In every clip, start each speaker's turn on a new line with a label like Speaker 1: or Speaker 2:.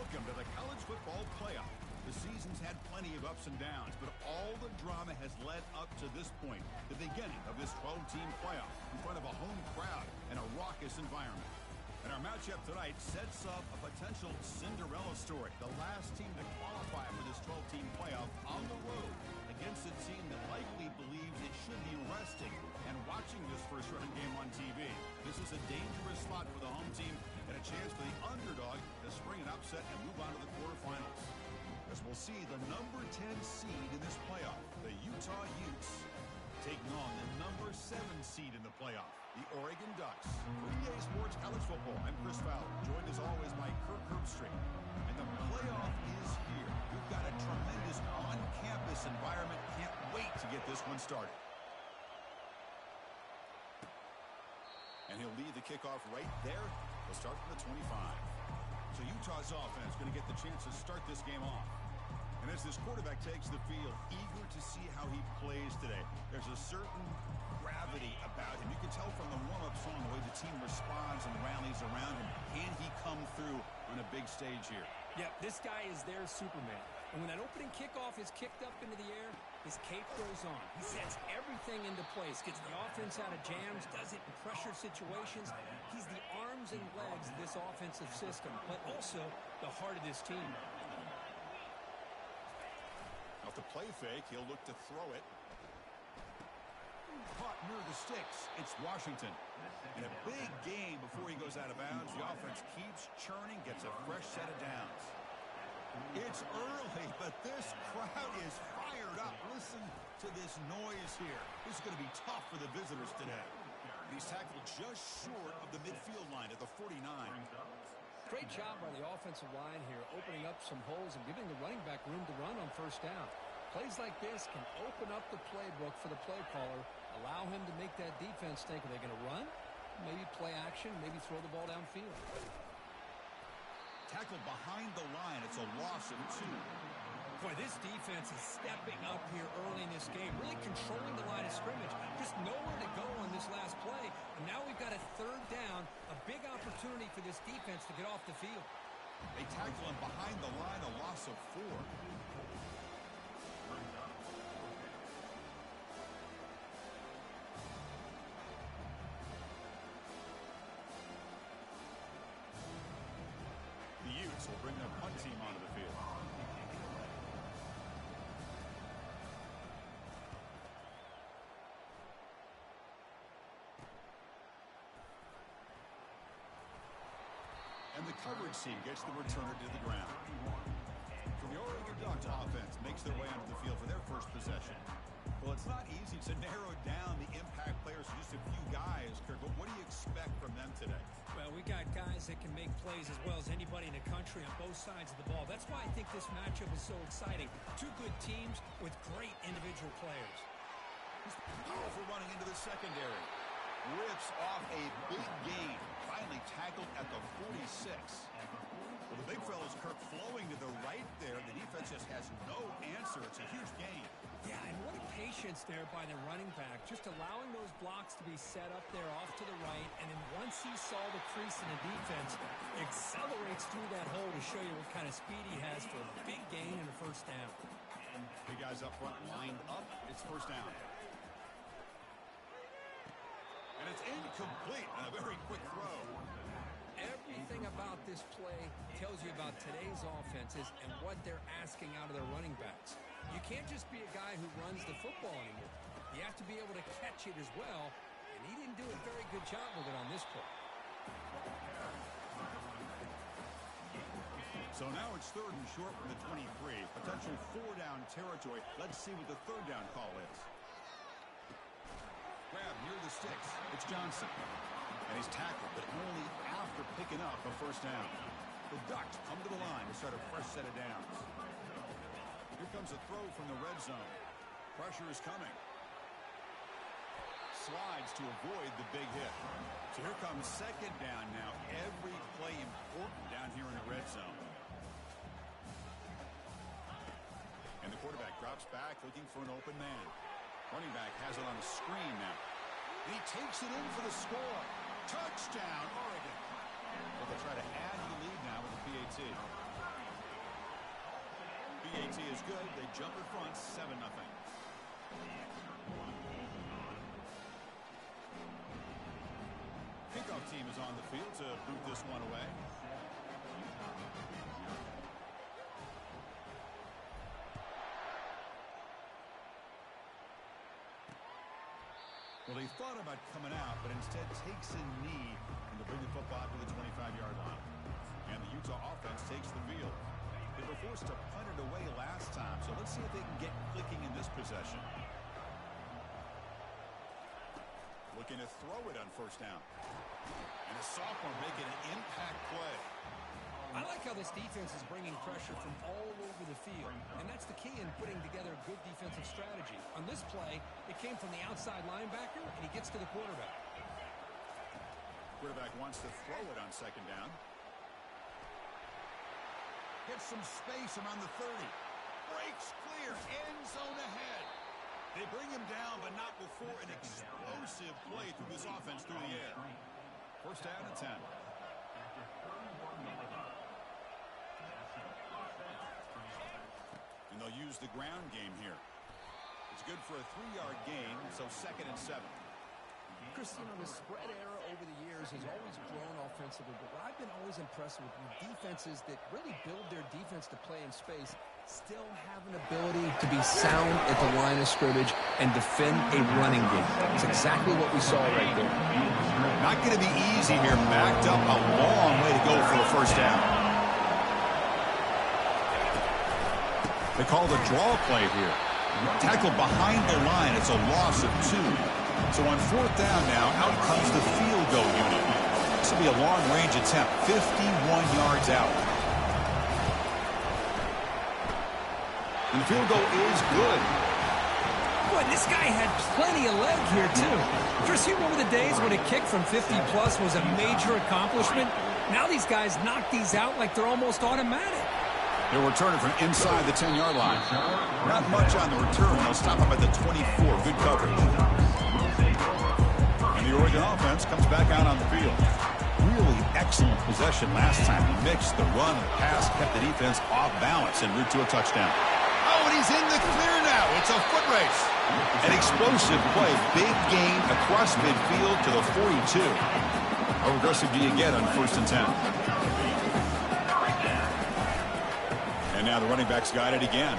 Speaker 1: Welcome to the College Football Playoff. The season's had plenty of ups and downs, but all the drama has led up to this point, the beginning of this 12-team playoff in front of a home crowd and a raucous environment. And our matchup tonight sets up a potential Cinderella story. The last team to qualify for this 12-team playoff on the road against a team that likely believes it should be resting and watching this first-round game on TV. This is a dangerous spot for the home team and a chance for the underdog to spring an upset and move on to the quarterfinals. As we'll see, the number 10 seed in this playoff, the Utah Utes, taking on the number 7 seed in the playoff, the Oregon Ducks. For EA Sports College Football, I'm Chris Fowler, joined as always by Kirk Herbstreit. And the playoff is here. We've got a tremendous on-campus environment. Can't wait to get this one started. And he'll lead the kickoff right there. We'll start from the 25. So Utah's offense going to get the chance to start this game off. And as this quarterback takes the field, eager to see how he plays today. There's a certain gravity about him. You can tell from the warm-up song the way the team responds and rallies around him. Can he come through on a big stage here?
Speaker 2: Yeah, this guy is their Superman. And when that opening kickoff is kicked up into the air, his cape goes on. He sets everything into place, gets the offense out of jams, does it in pressure situations. He's the arms and legs of this offensive system, but also the heart of this team.
Speaker 1: Off the play fake, he'll look to throw it. Caught near the sticks. It's Washington. In a big game before he goes out of bounds, the offense keeps churning, gets a fresh set of downs. It's early, but this crowd is fired up. Listen to this noise here. This is going to be tough for the visitors today. He's tackled just short of the midfield line at the 49.
Speaker 2: Great job by the offensive line here, opening up some holes and giving the running back room to run on first down. Plays like this can open up the playbook for the play caller, allow him to make that defense think, are they going to run? Maybe play action, maybe throw the ball downfield.
Speaker 1: Tackled behind the line. It's a loss of 2.
Speaker 2: Boy, this defense is stepping up here early in this game, really controlling the line of scrimmage. Just nowhere to go on this last play. And now we've got a third down, a big opportunity for this defense to get off the field.
Speaker 1: They tackle him behind the line, a loss of 4. The Utes will bring their punt team onto the field. And the coverage team gets the returner to the ground. From the Oregon Ducks offense makes their way onto the field for their first possession. Well, it's not easy to narrow down the impact players to just a few guys, Kirk, but what do you expect from them today?
Speaker 2: Well, we got guys that can make plays as well as anybody in the country on both sides of the ball. That's why I think this matchup is so exciting. Two good teams with great individual players.
Speaker 1: Powerful running into the secondary. Rips off a big gain. Finally tackled at the 46. Well, the big fella's Kirk flowing to the right there. The defense just has no answer. It's a huge gain.
Speaker 2: Yeah, and what a patience there by the running back. Just allowing those blocks to be set up there off to the right. And then once he saw the crease in the defense, accelerates through that hole to show you what kind of speed he has for a big gain and a first down.
Speaker 1: Big guys up front lined up. It's first down. And it's incomplete on a very quick throw.
Speaker 2: Everything about this play tells you about today's offenses and what they're asking out of their running backs. You can't just be a guy who runs the football anymore. You have to be able to catch it as well, and he didn't do a very good job with it on this play.
Speaker 1: So now it's 3rd and short from the 23. Potential 4-down territory. Let's see what the 3rd down call is. Grab near the sticks. It's Johnson. And he's tackled, but only after picking up a first down. The Ducks come to the line to start a fresh set of downs. Here comes a throw from the red zone. Pressure is coming. Slides to avoid the big hit. So here comes 2nd down now. Every play important down here in the red zone. And the quarterback drops back looking for an open man. Running back has it on the screen now. And he takes it in for the score. Touchdown, Oregon. Well, they'll try to add to the lead now with the PAT. PAT is good. They jump in front 7-0. Kickoff team is on the field to boot this one away. Well, he thought about coming out, but instead takes a knee and to bring the football to the 25-yard line. And the Utah offense takes the field. They were forced to punt it away last time, so let's see if they can get clicking in this possession. Looking to throw it on first down. And a sophomore making an impact play.
Speaker 2: I like how this defense is bringing pressure from all over the field, and that's the key in putting together a good defensive strategy. On this play, it came from the outside linebacker, and he gets to the quarterback.
Speaker 1: Quarterback wants to throw it on second down. Gets some space around the 30. Breaks clear, end zone ahead. They bring him down, but not before an explosive play through this offense through the air. First down and 10. And they'll use the ground game here. It's good for a 3-yard gain, so 2nd and 7.
Speaker 2: Chris, you know, the spread era over the years has always grown offensively, but what I've been always impressed with defenses that really build their defense to play in space still have an ability to be sound at the line of scrimmage and defend a running game. That's exactly what we saw right there.
Speaker 1: Not going to be easy here. Backed up a long way to go for a first down. They call the draw play here. Tackled behind their line. It's a loss of 2. So on 4th down now, out comes the field goal unit. This will be a long-range attempt, 51 yards out. And the field goal is good.
Speaker 2: Boy, this guy had plenty of leg here, too. Chris, you remember the days when a kick from 50-plus was a major accomplishment? Now these guys knock these out like they're almost automatic.
Speaker 1: They'll return it from inside the 10-yard line. Not much on the return. They'll stop him at the 24. Good coverage. And the Oregon offense comes back out on the field. Really excellent possession last time. He mixed the run and the pass, kept the defense off balance en route to a touchdown. Oh, and he's in the clear now. It's a foot race. An explosive play. Big gain across midfield to the 42. How aggressive do you get on 1st and 10? And now the running backs got it again.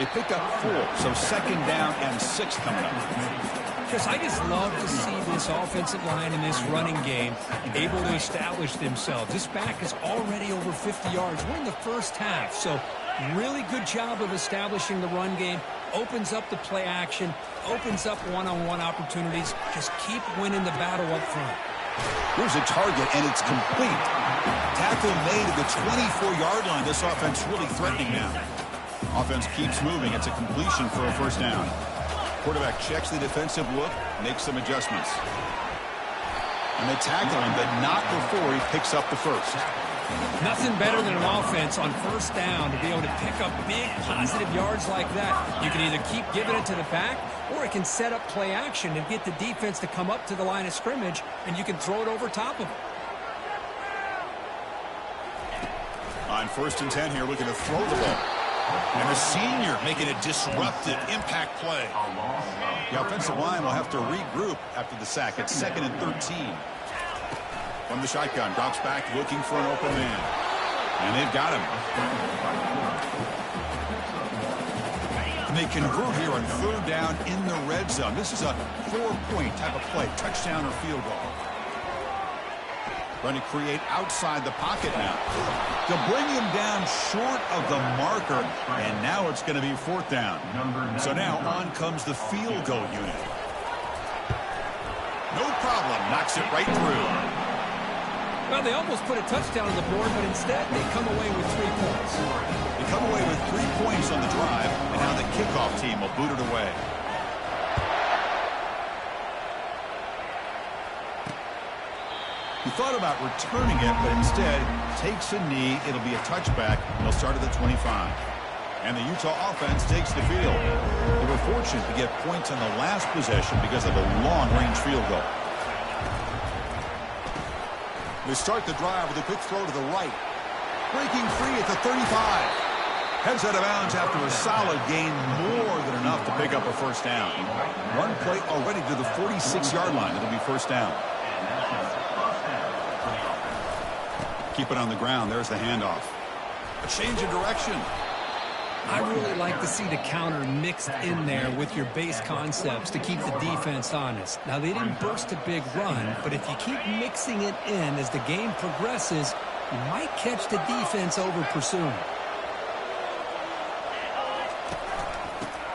Speaker 1: They pick up 4, so 2nd down and 6 coming up.
Speaker 2: Chris, I just love to see this offensive line in this running game able to establish themselves. This back is already over 50 yards. We're in the first half, so really good job of establishing the run game. Opens up the play action, opens up one-on-one opportunities. Just keep winning the battle up front.
Speaker 1: Here's a target, and it's complete. Tackle made at the 24-yard line. This offense really threatening now. Offense keeps moving. It's a completion for a first down. Quarterback checks the defensive look, makes some adjustments. And they tackle him, but not before he picks up the first.
Speaker 2: Nothing better than an offense on first down to be able to pick up big positive yards like that. You can either keep giving it to the back, or it can set up play action and get the defense to come up to the line of scrimmage, and you can throw it over top of them.
Speaker 1: On 1st and 10 here, looking to throw the ball. And the senior making a disruptive impact play. The offensive line will have to regroup after the sack. It's 2nd and 13. From the shotgun, drops back looking for an open man. And they've got him. And they convert here on 3rd down in the red zone. This is a 4-point type of play, touchdown or field goal. Trying to create outside the pocket now. They'll bring him down short of the marker, and now it's going to be 4th down. So now on comes the field goal unit. No problem, knocks it right through.
Speaker 2: Well, they almost put a touchdown on the board, but instead they come away with 3 points.
Speaker 1: They come away with 3 points on the drive, and now the kickoff team will boot it away. He thought about returning it, but instead takes a knee. It'll be a touchback. They'll start at the 25. And the Utah offense takes the field. They were fortunate to get points on the last possession because of a long-range field goal. They start the drive with a quick throw to the right. Breaking free at the 35. Heads out of bounds after a solid gain, more than enough to pick up a first down. Run play already to the 46-yard line. It'll be first down. Keep it on the ground. There's the handoff. A change of direction.
Speaker 2: I really like to see the counter mixed in there with your base concepts to keep the defense honest. Now, they didn't burst a big run, but if you keep mixing it in as the game progresses, you might catch the defense over pursuing.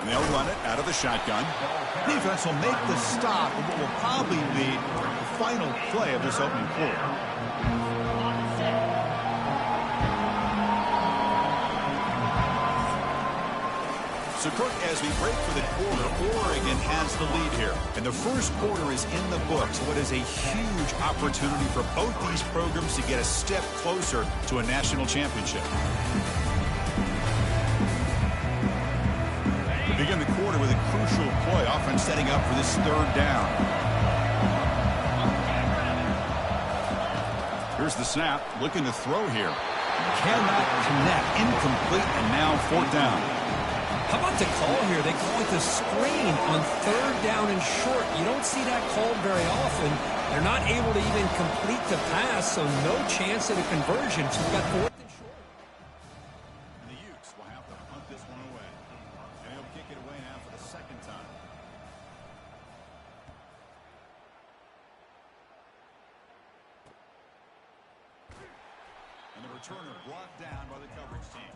Speaker 1: They'll run it out of the shotgun. Defense will make the stop of what will probably be the final play of this opening quarter. So, Kirk, as we break for the quarter, Oregon has the lead here. And the first quarter is in the books. What is a huge opportunity for both these programs to get a step closer to a national championship. We begin the quarter with a crucial play, offense setting up for this third down. Here's the snap, looking to throw here. Cannot connect, incomplete, and now fourth down.
Speaker 2: How about the call here? They call it the screen on third down and short. You don't see that called very often. They're not able to even complete the pass, so no chance at a conversion. So we got fourth and short.
Speaker 1: And the Utes will have to punt this one away. And he'll kick it away now for the second time. And the returner brought down by the coverage team.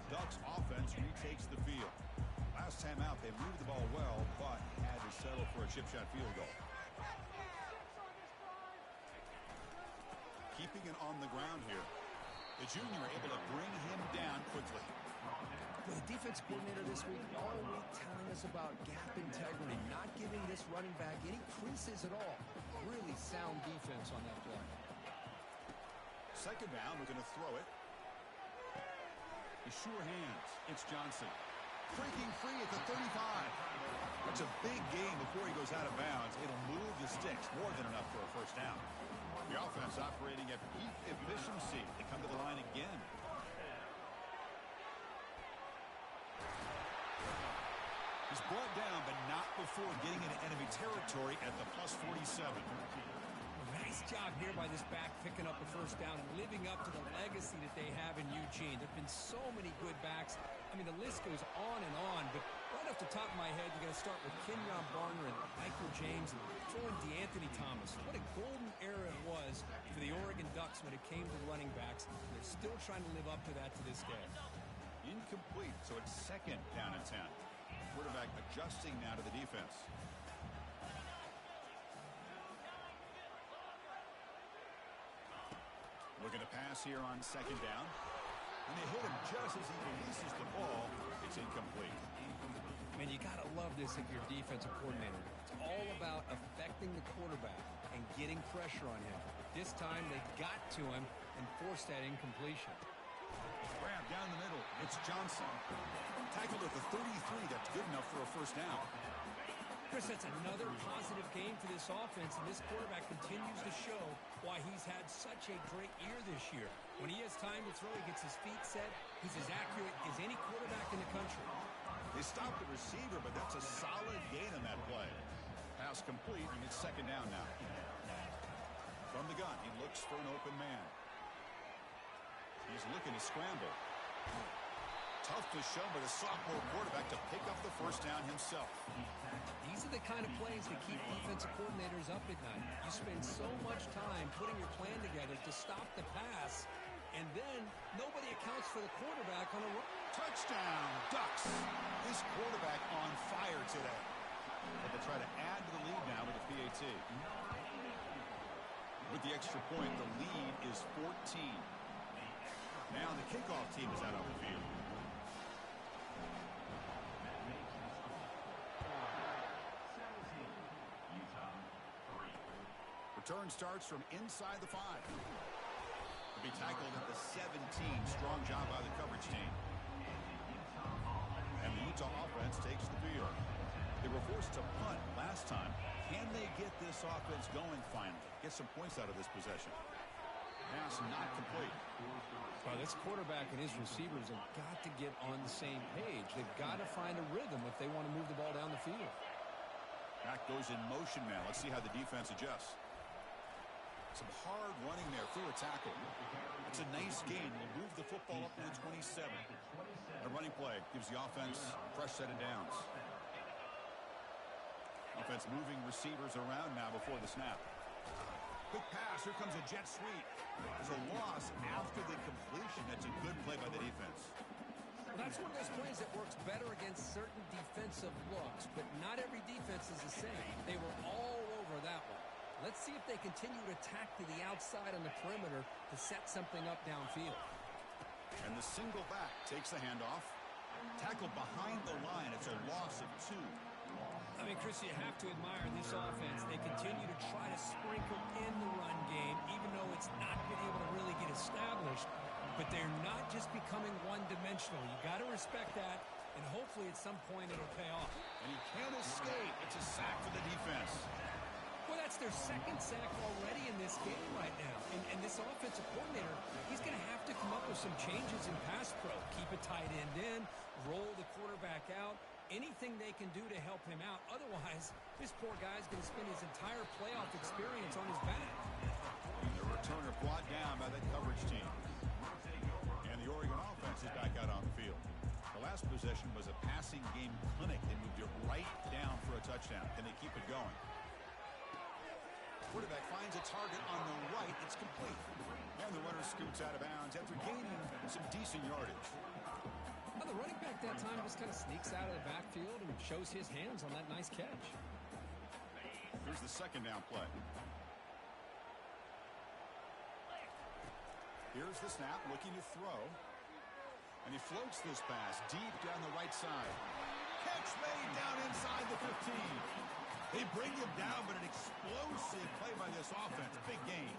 Speaker 1: Ducks offense retakes the field. Last time out, they moved the ball well, but had to settle for a chip shot field goal. Keeping it on the ground here. The junior able to bring him down quickly.
Speaker 2: Well, the defense coordinator this week all week telling us about gap integrity, not giving this running back any creases at all. Really sound defense on that play.
Speaker 1: Second down, we're going to throw it. Sure hands. It's Johnson. Breaking free at the 35. That's a big gain before he goes out of bounds. It'll move the sticks. More than enough for a first down. The offense operating at peak efficiency. They come to the line again. He's brought down, but not before getting into enemy territory at the plus 47.
Speaker 2: Nice job here by this back picking up a first down and living up to the legacy that they have in Eugene. There have been so many good backs. I mean, the list goes on and on, but right off the top of my head, you got to start with Kenyon Barner and Michael James and throw in DeAnthony Thomas. What a golden era it was for the Oregon Ducks when it came to running backs. They're still trying to live up to that to this day.
Speaker 1: Incomplete, so it's second down and 10. Quarterback adjusting now to the defense. Looking to pass here on second down. And they hit him just as he releases the ball. It's incomplete.
Speaker 2: Man, you got to love this if you're defensive coordinator. It's all about affecting the quarterback and getting pressure on him. This time they got to him and forced that incompletion.
Speaker 1: Grab down the middle. It's Johnson. Tackled at the 33. That's good enough for a first down.
Speaker 2: Chris, that's another positive game for this offense, and this quarterback continues to show why he's had such a great year this year. When he has time to throw, he gets his feet set. He's as accurate as any quarterback in the country.
Speaker 1: They stopped the receiver, but that's a solid gain on that play. Pass complete, and it's second down now. From the gun, he looks for an open man. He's looking to scramble. Tough to show by the sophomore quarterback to pick up the first down himself.
Speaker 2: These are the kind of plays that keep defensive coordinators up at night. You spend so much time putting your plan together to stop the pass, and then nobody accounts for the quarterback on a run.
Speaker 1: Touchdown, Ducks. This quarterback on fire today. But they try to add to the lead now with the PAT. With the extra point, the lead is 14. Now the kickoff team is out on the field. Return starts from inside the 5. To be tackled at the 17. Strong job by the coverage team. And the Utah offense takes the field. They were forced to punt last time. Can they get this offense going finally? Get some points out of this possession. Pass not complete.
Speaker 2: Well, this quarterback and his receivers have got to get on the same page. They've got to find a rhythm if they want to move the ball down the field.
Speaker 1: Back goes in motion now. Let's see how the defense adjusts. Some hard running there through a tackle. It's a nice gain. Will move the football up to the 27. A running play gives the offense a fresh set of downs. Offense moving receivers around now before the snap. Quick pass. Here comes a jet sweep. There's a loss after the completion. That's a good play by the defense.
Speaker 2: Well, that's one of those plays that works better against certain defensive looks, but not every defense is the same. They were all over that one. Let's see if they continue to attack to the outside on the perimeter to set something up downfield.
Speaker 1: And the single back takes the handoff. Tackle behind the line. It's a loss of 2.
Speaker 2: I mean, Chris, you have to admire this offense. They continue to try to sprinkle in the run game, even though it's not been able to really get established. But they're not just becoming one-dimensional. You got to respect that, and hopefully at some point it'll pay off.
Speaker 1: And he can't escape. It's a sack for the defense.
Speaker 2: Well, that's their second sack already in this game right now. And this offensive coordinator, he's going to have to come up with some changes in pass pro. Keep a tight end in, roll the quarterback out, anything they can do to help him out. Otherwise, this poor guy's going to spend his entire playoff experience on his back.
Speaker 1: And the returner brought down by that coverage team. And the Oregon offense is back out on the field. The last possession was a passing game clinic. They moved it right down for a touchdown. Can they keep it going? Quarterback finds a target on the right. It's complete. And the runner scoots out of bounds after gaining some decent yardage.
Speaker 2: Well, the running back that time just kind of sneaks out of the backfield and shows his hands on that nice catch.
Speaker 1: Here's the second down play. Here's the snap, looking to throw. And he floats this pass deep down the right side. Catch made down inside the 15. They bring him down, but an explosive play by this offense. Big gain.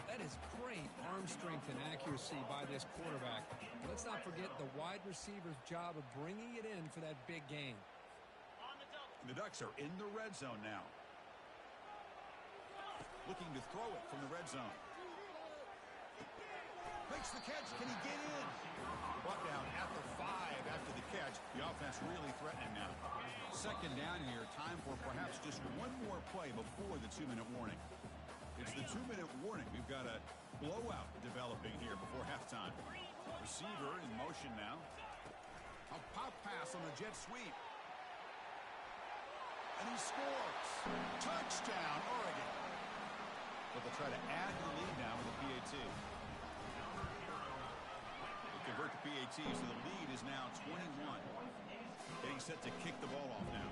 Speaker 2: That is great arm strength and accuracy by this quarterback. Let's not forget the wide receiver's job of bringing it in for that big gain.
Speaker 1: And the Ducks are in the red zone now. Looking to throw it from the red zone. Makes the catch. Can he get in? Brought down at the 5 after the catch. The offense really threatening now. Second down here. Time for perhaps just one more play before the 2-minute warning. It's the 2-minute warning. We've got a blowout developing here before halftime. Receiver in motion now. A pop pass on the jet sweep. And he scores. Touchdown, Oregon. But they'll try to add the lead now with a PAT. They convert the PAT, so the lead is now 21. Getting set to kick the ball off now.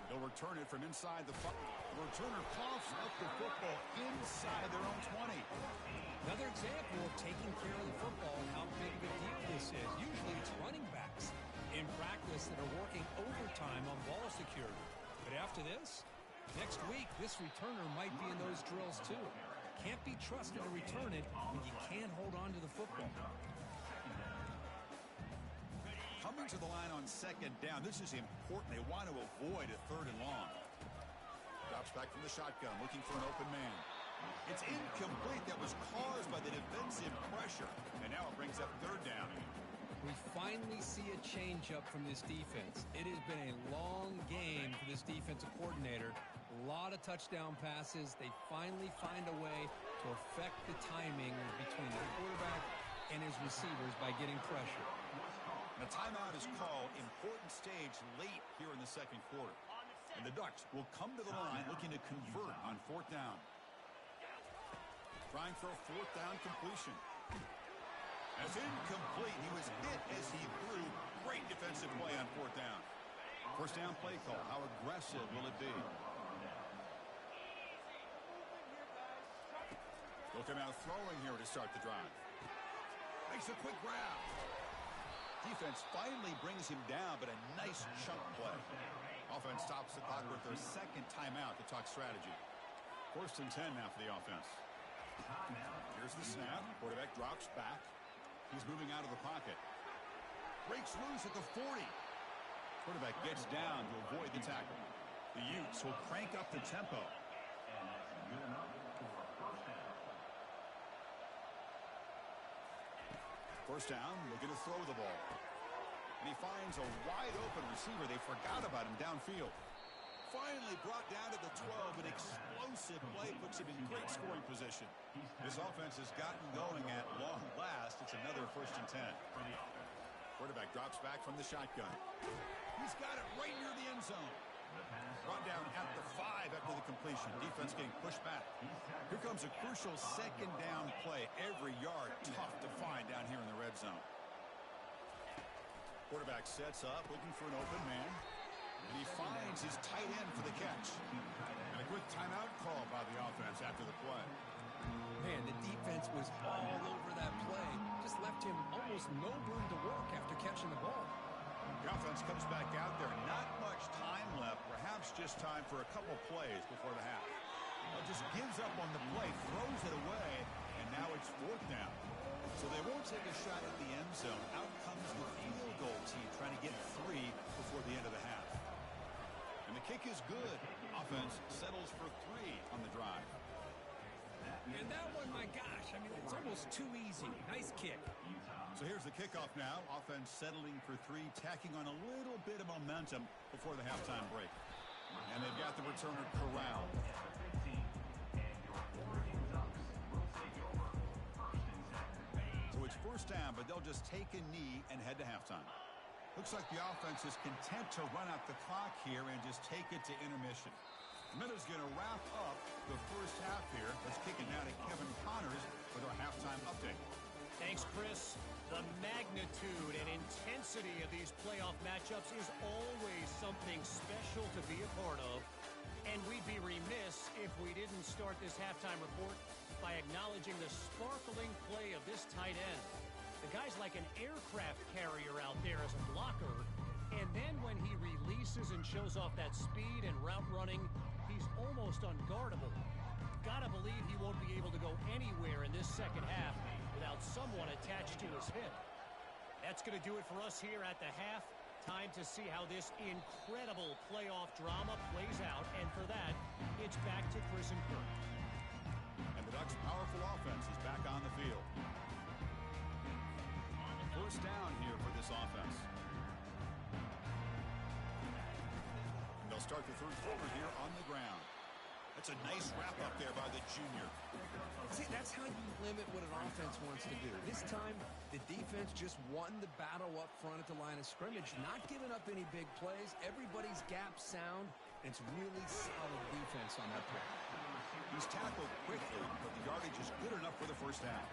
Speaker 1: They'll return it from inside the returner coughs up the football inside their own 20.
Speaker 2: Another example of taking care of the football and how big of a deal this is. Usually it's running backs in practice that are working overtime on ball security. But after this, next week, this returner might be in those drills too. Can't be trusted to return it when you can't hold on to the football.
Speaker 1: Coming to the line on second down. This is important. They want to avoid a 3rd and long. Drops back from the shotgun, looking for an open man. It's incomplete. That was caused by the defensive pressure. And now it brings up 3rd down.
Speaker 2: We finally see a change-up from this defense. It has been a long game for this defensive coordinator. A lot of touchdown passes. They finally find a way to affect the timing between the quarterback and his receivers by getting pressure.
Speaker 1: And a timeout is called. Important stage late here in the second quarter. And the Ducks will come to the line looking to convert on 4th down. Trying for a 4th down completion. That's incomplete. He was hit as he threw. Great defensive play on 4th down. First down play call. How aggressive will it be? They'll come out throwing here to start the drive. Makes a quick grab. Defense finally brings him down, but a nice chunk play. Offense stops the clock with their second timeout to talk strategy. 1st and 10 now for the offense. Here's the snap. Quarterback drops back. He's moving out of the pocket. Breaks loose at the 40. Quarterback gets down to avoid the tackle. The Utes will crank up the tempo. First down, looking to throw the ball. And he finds a wide-open receiver. They forgot about him downfield. Finally brought down to the 12. An explosive play puts him in great scoring position. This offense has gotten going at long last. It's another 1st and 10. Quarterback drops back from the shotgun. He's got it right near the end zone. Brought down at the 5 after the completion. Defense getting pushed back. Here comes a crucial 2nd down play. Every yard tough to find down here in the red zone. Quarterback sets up, looking for an open man. And he finds his tight end for the catch. And a quick timeout call by the offense after the play.
Speaker 2: Man, the defense was all over that play. Just left him almost no room to work after catching the ball.
Speaker 1: The offense comes back out there. Not much time left. Perhaps just time for a couple plays before the half. Well, just gives up on the play, throws it away, and now it's 4th down. So they won't take a shot at the end zone. Out comes the field goal team trying to get 3 before the end of the half. And the kick is good. Offense settles for 3 on the drive.
Speaker 2: And that one, my gosh, I mean, it's almost too easy. Nice kick.
Speaker 1: So here's the kickoff now. Offense settling for 3, tacking on a little bit of momentum before the halftime break. And they've got the returner corralled. So it's 1st down, but they'll just take a knee and head to halftime. Looks like the offense is content to run out the clock here and just take it to intermission. Miller's going to wrap up the 1st half here. Let's kick it now to Kevin Connors with our halftime update.
Speaker 3: Thanks, Chris. The magnitude and intensity of these playoff matchups is always something special to be a part of. And we'd be remiss if we didn't start this halftime report by acknowledging the sparkling play of this tight end. The guy's like an aircraft carrier out there as a blocker. And then when he releases and shows off that speed and route running, he's almost unguardable. Gotta believe he won't be able to go anywhere in this 2nd half without someone attached to his hip. That's going to do it for us here at the half. Time to see how this incredible playoff drama plays out. And for that, it's back to Chris and Kirk.
Speaker 1: And the Ducks' powerful offense is back on the field. 1st down here for this offense. And they'll start the 3rd quarter here on the ground. That's a nice wrap up there by the junior.
Speaker 2: See, that's how you limit what an offense wants to do. This time, the defense just won the battle up front at the line of scrimmage, not giving up any big plays. Everybody's gap sound, and it's really solid defense on that play.
Speaker 1: He's tackled quickly, but the yardage is good enough for the 1st down.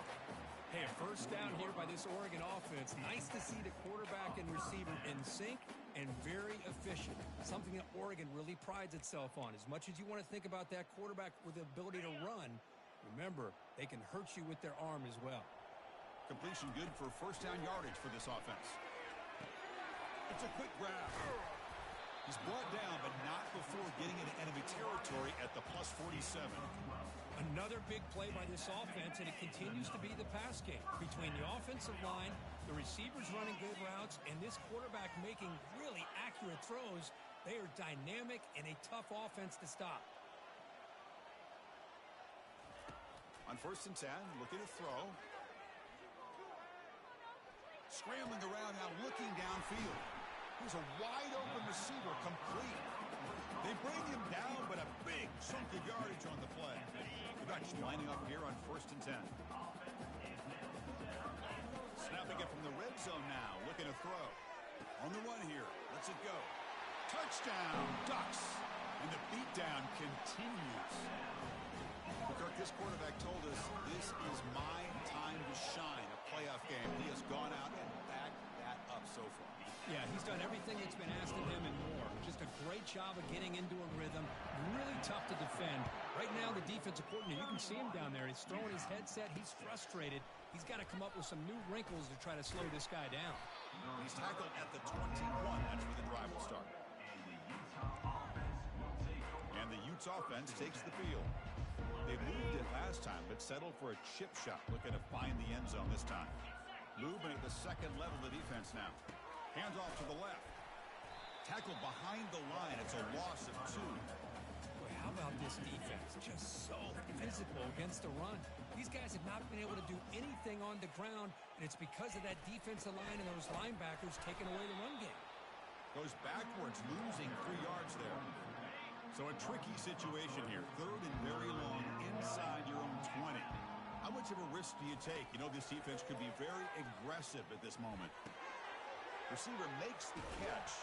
Speaker 2: Hey, a 1st down here by this Oregon offense. Nice to see the quarterback and receiver in sync and very efficient. Something that Oregon really prides itself on. As much as you want to think about that quarterback with the ability to run, remember, they can hurt you with their arm as well.
Speaker 1: Completion good for 1st down yardage for this offense. It's a quick grab. He's brought down, but not before getting into enemy territory at the plus 47.
Speaker 2: Another big play by this offense, and it continues to be the pass game. Between the offensive line, the receivers running good routes, and this quarterback making really accurate throws, they are dynamic and a tough offense to stop.
Speaker 1: On 1st and 10, looking to throw. Scrambling around now, looking downfield. Here's a wide-open receiver, complete. They bring him down, but a big chunk of yardage on the play. The Ducks lining up here on 1st and 10. Snapping it from the red zone now, looking to throw. On the run here, lets it go. Touchdown, Ducks! And the beatdown continues. Kirk, this quarterback told us this is my time to shine, a playoff game. He has gone out and backed that up so far.
Speaker 2: Yeah, he's done everything that's been asked of him and more. Just a great job of getting into a rhythm. Really tough to defend. Right now, the defensive coordinator, you can see him down there. He's throwing his headset. He's frustrated. He's got to come up with some new wrinkles to try to slow this guy down.
Speaker 1: He's tackled at the 21. That's where the drive will start. And the Utes offense takes the field. They moved it last time, but settled for a chip shot, looking to find the end zone this time. Movement at the 2nd level of the defense now. Hands off to the left. Tackled behind the line. It's a loss of 2.
Speaker 2: Boy, how about this defense? Just so physical against the run. These guys have not been able to do anything on the ground, and it's because of that defensive line and those linebackers taking away the run game.
Speaker 1: Goes backwards, losing 3 yards there. So a tricky situation here. 3rd and very long inside your own 20. How much of a risk do you take? You know, this defense could be very aggressive at this moment. Receiver makes the catch.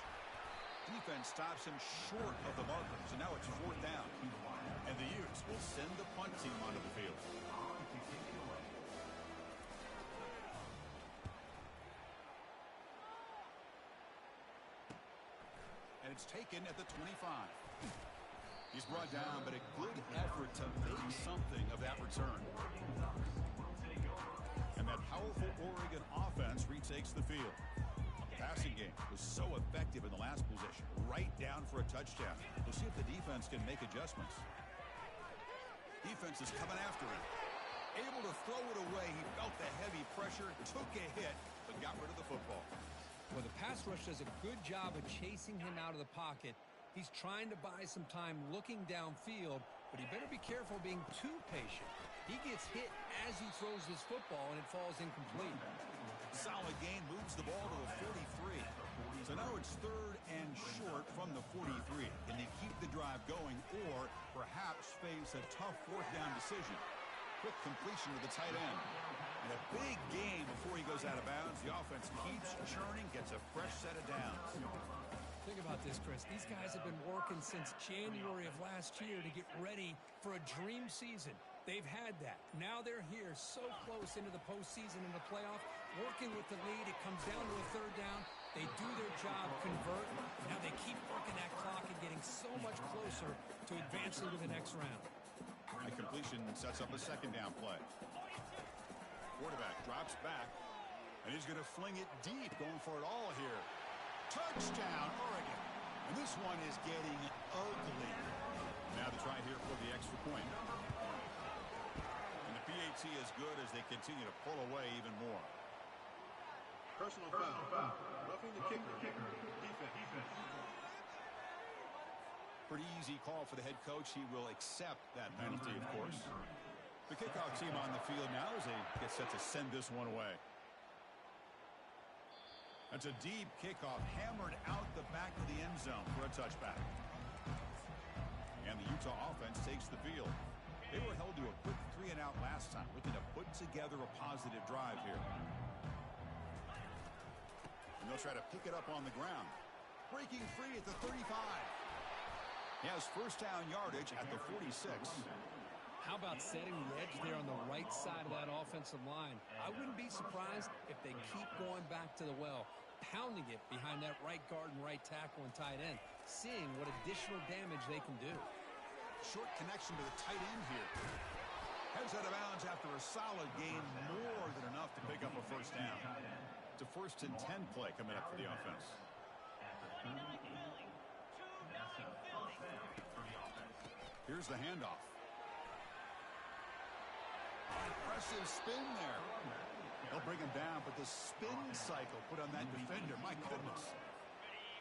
Speaker 1: Defense stops him short of the marker. So now it's 4th down. And the Utes will send the punt team onto the field. And it's taken at the 25. He's brought down, but a good effort to make something of that return. And that powerful Oregon offense retakes the field. Passing game was so effective in the last possession. Right down for a touchdown. We'll see if the defense can make adjustments. Defense is coming after him. Able to throw it away. He felt the heavy pressure, took a hit, but got rid of the football.
Speaker 2: Well, the pass rush does a good job of chasing him out of the pocket. He's trying to buy some time looking downfield, but he better be careful being too patient. He gets hit as he throws his football, and it falls incomplete.
Speaker 1: Solid gain, moves the ball to the 43. So now it's 3rd and short from the 43. Can they keep the drive going or perhaps face a tough 4th down decision? Quick completion to the tight end. And a big gain before he goes out of bounds. The offense keeps churning, gets a fresh set of downs.
Speaker 2: Think about this, Chris. These guys have been working since January of last year to get ready for a dream season. They've had that. Now they're here so close into the postseason and the playoff, working with the lead. It comes down to a 3rd down. They do their job, convert. Now they keep working that clock and getting so much closer to advancing to the next round.
Speaker 1: The completion sets up a 2nd down play. Quarterback drops back, and he's going to fling it deep, going for it all here. Touchdown, Oregon. And this one is getting ugly. Now the try here for the extra point. And the PAT is good as they continue to pull away even more.
Speaker 4: Personal foul. Roughing the kicker. Defense.
Speaker 1: Pretty easy call for the head coach. He will accept that penalty, of course. The kickoff team on the field now as they get set to send this one away. That's a deep kickoff, hammered out the back of the end zone for a touchback. And the Utah offense takes the field. They were held to a quick 3-and-out last time, looking to put together a positive drive here. And they'll try to pick it up on the ground. Breaking free at the 35. He has 1st down yardage at the 46.
Speaker 2: How about setting the edge there on the right side of that offensive line? I wouldn't be surprised if they keep going back to the well, pounding it behind that right guard and right tackle and tight end, seeing what additional damage they can do.
Speaker 1: Short connection to the tight end here. Heads out of bounds after a solid gain, more than enough to pick up a 1st down. It's a 1st and 10 play coming up for the offense. Here's the handoff. Impressive spin there. They'll bring him down, but the spin cycle put on that defender, my goodness.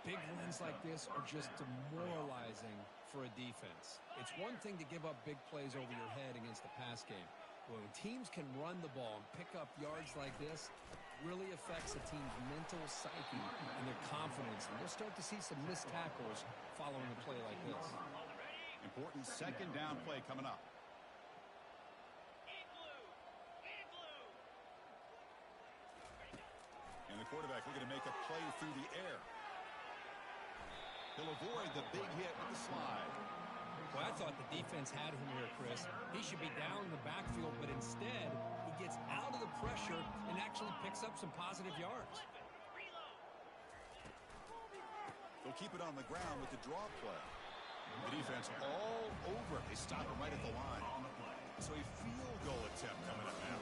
Speaker 2: Big runs like this are just demoralizing for a defense. It's one thing to give up big plays over your head against the pass game. But when teams can run the ball and pick up yards like this, it really affects a team's mental psyche and their confidence. And we'll start to see some missed tackles following a play like this.
Speaker 1: Important 2nd down play coming up. And the quarterback looking to make a play through the air. He'll avoid the big hit with the slide.
Speaker 2: Well, I thought the defense had him here, Chris. He should be down in the backfield, but instead, he gets out of the pressure and actually picks up some positive yards.
Speaker 1: They'll keep it on the ground with the draw play. The defense all over it. They stop him right at the line. So a field goal attempt coming up now.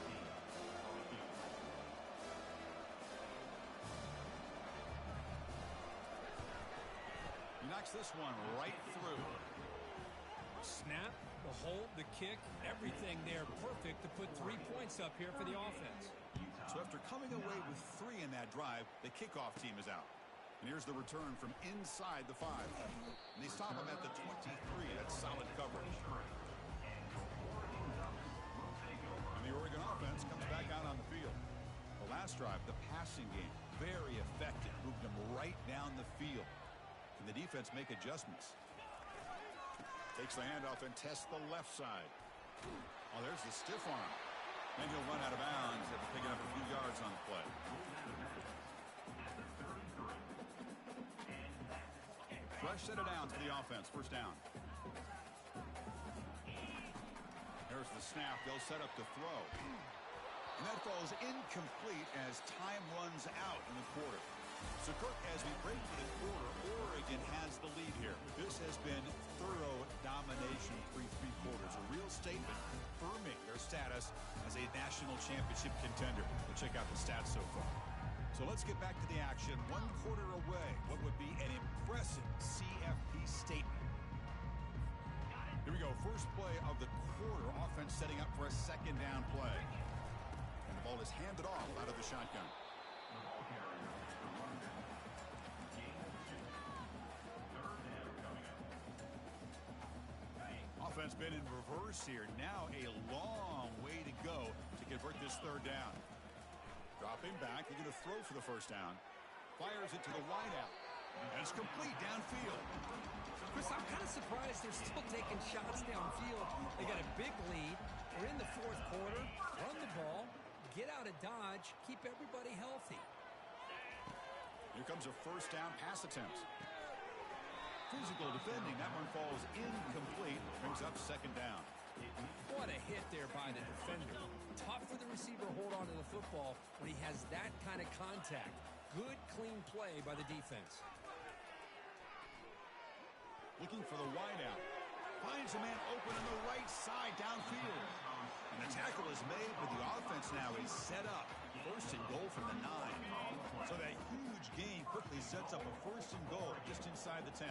Speaker 1: He knocks this one right through.
Speaker 2: Snap, the hold, the kick, everything there perfect to put 3 points up here for the offense.
Speaker 1: So after coming away with 3 in that drive, the kickoff team is out. And here's the return from inside the 5. And they stop him at the 23. That's solid coverage. And the Oregon offense comes back out on the field. The last drive, the passing game, very effective. Moved them right down the field. Can the defense make adjustments? Takes the handoff and tests the left side. Oh, there's the stiff arm. And he'll run out of bounds after picking up a few yards on the play. Fresh set of downs for the offense. First down. There's the snap. They'll set up to throw. And that falls incomplete as time runs out in the quarter. So, Kirk, as we break to the quarter, Oregon has the lead here. This has been thorough domination through 3 quarters. A real statement affirming their status as a national championship contender. We'll check out the stats so far. So let's get back to the action. 1 quarter away. What would be an impressive CFP statement. Here we go. First play of the quarter. Offense setting up for a second down play. And the ball is handed off out of the shotgun. Offense been in reverse here. Now a long way to go to convert this third down. Dropping back, looking to throw for the first down. Fires it to the wideout. And it's complete downfield.
Speaker 2: Chris, I'm kind of surprised they're still taking shots downfield. They got a big lead. They're in the 4th quarter. Run the ball. Get out of Dodge. Keep everybody healthy.
Speaker 1: Here comes a first down pass attempt. Physical defending. That one falls incomplete. Brings up second down.
Speaker 2: What a hit there by the defender. Tough for the receiver to hold on to the football when he has that kind of contact. Good, clean play by the defense.
Speaker 1: Looking for the wideout. Finds a man open on the right side downfield. And the tackle is made, but the offense now is set up. First and goal from the 9. So that huge gain quickly sets up a first and goal just inside the 10.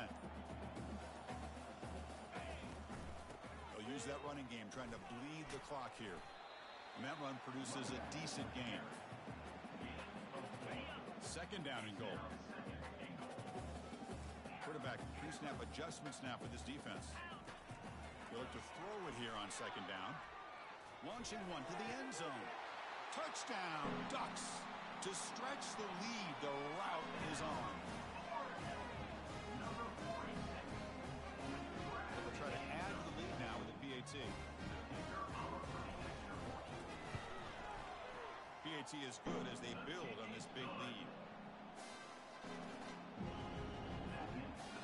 Speaker 1: They'll use that running game, trying to bleed the clock here. And that run produces a decent gain. Second down and goal. Quarterback pre-snap adjustments now for this defense. They'll look to throw it here on second down. Launching one to the end zone. Touchdown, Ducks. To stretch the lead, the route is on. They'll try to add to the lead now with the PAT. PAT is good as they build on this big lead.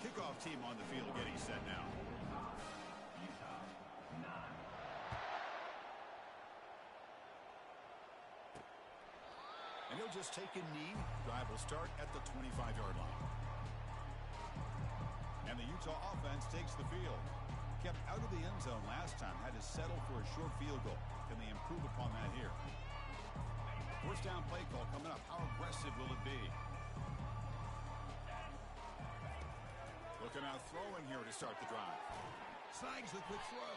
Speaker 1: Kickoff team on the field getting set now. And he'll just take a knee. Drive will start at the 25-yard line. And the Utah offense takes the field. Kept out of the end zone last time. Had to settle for a short field goal. Can they improve upon that here? First down play call coming up. How aggressive will it be? Looking out throwing here to start the drive. Snags the quick throw.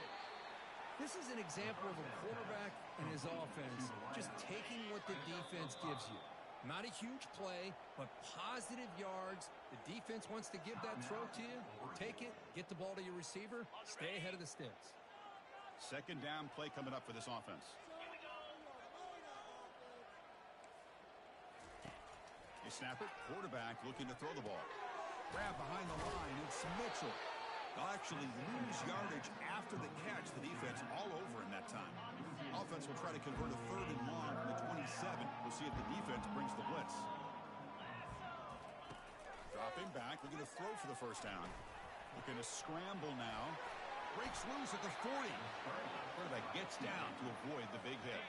Speaker 2: This is an example of a quarterback and his offense just taking what the defense gives you. Not a huge play, but positive yards. The defense wants to give that throw to you. Take it, get the ball to your receiver, stay ahead of the sticks.
Speaker 1: Second down play coming up for this offense. They snap it. Quarterback looking to throw the ball. Grab behind the line. It's Mitchell. They'll actually lose yardage after the catch. The defense all over in that time. Offense will try to convert a third and long from the 27. We'll see if the defense brings the blitz. Dropping back, looking to throw for the first down. Looking to scramble now. Breaks loose at the 40. Quarterback gets down to avoid the big hit.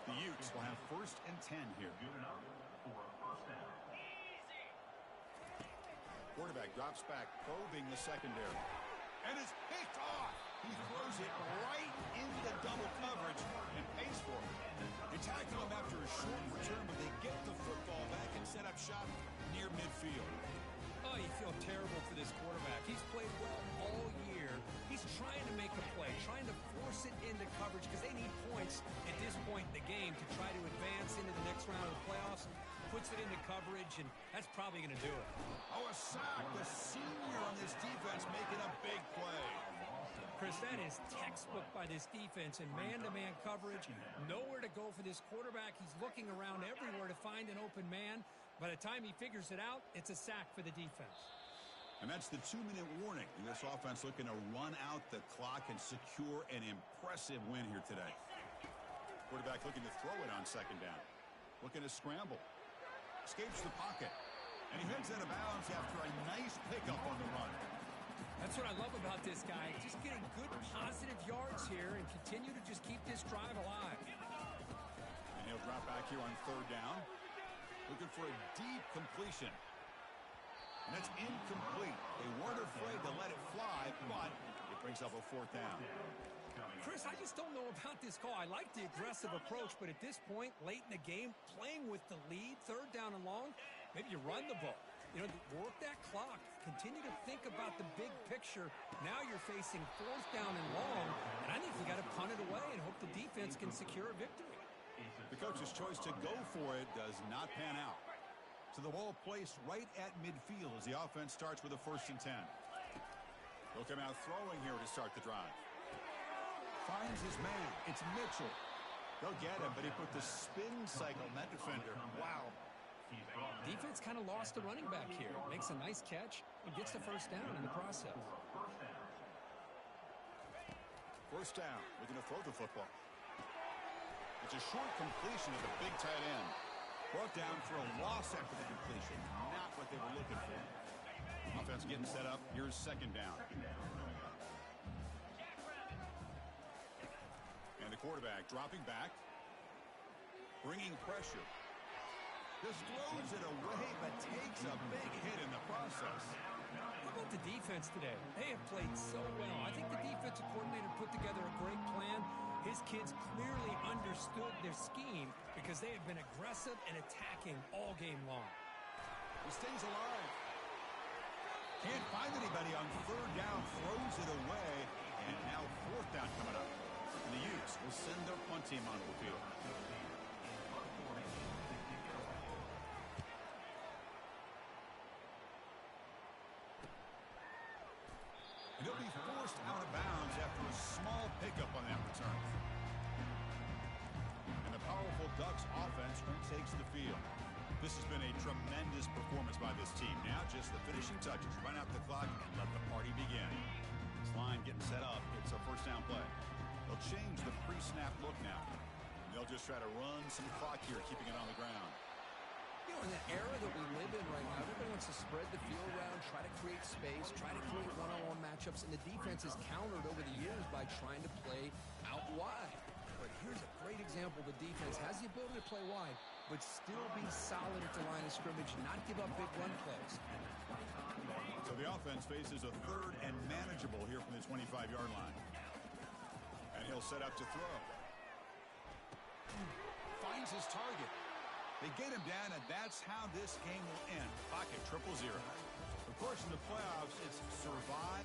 Speaker 1: The Utes will have first and 10 here. Quarterback drops back, probing the secondary. And it's picked off. He throws it right into double coverage and pays for it. They tackle him after a short return, but they get the football back and set up shop near midfield.
Speaker 2: Oh, you feel terrible for this quarterback. He's played well all year. He's trying to make a play, trying to force it into coverage because they need points at this point in the game to try to advance into the next round of the playoffs. puts it into coverage, and that's probably going to do it.
Speaker 1: Oh, a sack. The senior on this defense making a big play.
Speaker 2: Chris, that is textbook by this defense in man-to-man coverage. Nowhere to go for this quarterback. He's looking around everywhere to find an open man. By the time he figures it out, it's a sack for the defense.
Speaker 1: And that's the 2-minute warning. This offense looking to run out the clock and secure an impressive win here today. Quarterback looking to throw it on second down. Looking to scramble. Escapes the pocket. And he heads out of bounds after a nice pickup on the run.
Speaker 2: That's what I love about this guy. Just getting good positive yards here and continue to just keep this drive alive.
Speaker 1: And he'll drop back here on third down. Looking for a deep completion. And that's incomplete. They weren't afraid to let it fly, but it brings up a fourth down.
Speaker 2: Chris, I just don't know about this call. I like the aggressive approach, but at this point, late in the game, playing with the lead, third down and long, maybe you run the ball. You know, work that clock. Continue to think about the big picture. Now you're facing fourth down and long, and I think you got to punt it away and hope the defense can secure a victory.
Speaker 1: The coach's choice to go for it does not pan out. So the ball placed right at midfield as the offense starts with a 1st and 10. He'll come out throwing here to start the drive. Finds his man. It's Mitchell. They'll get him, but he put the spin cycle on that defender. Wow.
Speaker 2: Defense kind of lost the running back here. Makes a nice catch and gets the first down in the process.
Speaker 1: First down. Looking to throw the football. It's a short completion of the big tight end. Brought down for a loss after the completion. Not what they were looking for. Offense getting set up. Here's second down. And the quarterback dropping back. Bringing pressure. Just throws it away, but takes a big hit in the process.
Speaker 2: How about the defense today? They have played so well. I think the defensive coordinator put together a great plan. His kids clearly understood their scheme because they have been aggressive and attacking all game long.
Speaker 1: He stays alive. Can't find anybody on third down. Throws it away. And now fourth down coming up. And the Utes will send their punt team onto the field. And he'll be forced out of bounds after a small pickup on that return. And the powerful Ducks offense retakes the field. This has been a tremendous performance by this team. Now just the finishing touches. Run out the clock and let the party begin. This line getting set up. It's a first down play. They'll change the pre-snap look now. They'll just try to run some clock here, keeping it on the ground.
Speaker 2: You know, in the era that we live in right now, everybody wants to spread the field around, try to create space, try to create one-on-one matchups, and the defense has countered over the years by trying to play out wide. But here's a great example. The defense has the ability to play wide, but still be solid at the line of scrimmage, not give up big run plays.
Speaker 1: So the offense faces a third and manageable here from the 25-yard line. And he'll set up to throw. Finds his target. They get him down, and that's how this game will end. Pocket 0-0. Of course, in the playoffs, it's survive.